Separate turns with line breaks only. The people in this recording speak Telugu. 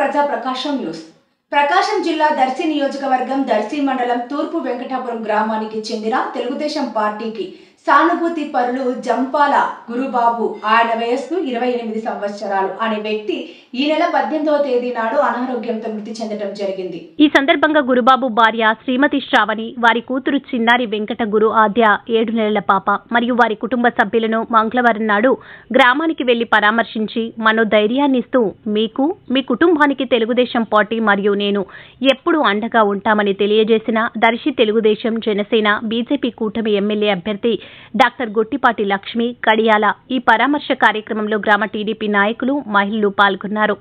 ప్రజా ప్రకాశం న్యూస్. ప్రకాశం జిల్లా దర్శి నియోజకవర్గం దర్శి మండలం తూర్పు వెంకటాపురం గ్రామానికి చెందిన తెలుగుదేశం పార్టీకి సానుభూతి పరులు జంపాల గురుబాబు, ఆయన వయస్సు 28 సంవత్సరాలు అనే వ్యక్తి ఈ నెల 18వ తేదీ నాడు అనారోగ్యంతో మృతి చెందడం జరిగింది.
ఈ సందర్భంగా గురుబాబు భార్య శ్రీమతి శ్రావణి, వారి కూతురు చిన్నారి వెంకట గురు ఆద్య 7 నెలల పాప మరియు వారి కుటుంబ సభ్యులను మంగళవారం నాడు గ్రామానికి వెళ్లి పరామర్శించి మనోధైర్యాన్నిస్తూ మీకు మీ కుటుంబానికి తెలుగుదేశం పార్టీ మరియు నేను ఎప్పుడూ అండగా ఉంటామని తెలియజేసిన దర్శి తెలుగుదేశం, జనసేన, బీజేపీ కూటమి ఎమ్మెల్యే అభ్యర్థి డాక్టర్ గొట్టిపాటి లక్ష్మి కడియాల ఈ పరామర్శ కార్యక్రమంలో గ్రామ టీడీపీ నాయకులు, మహిళలు పాల్గొన్నారు.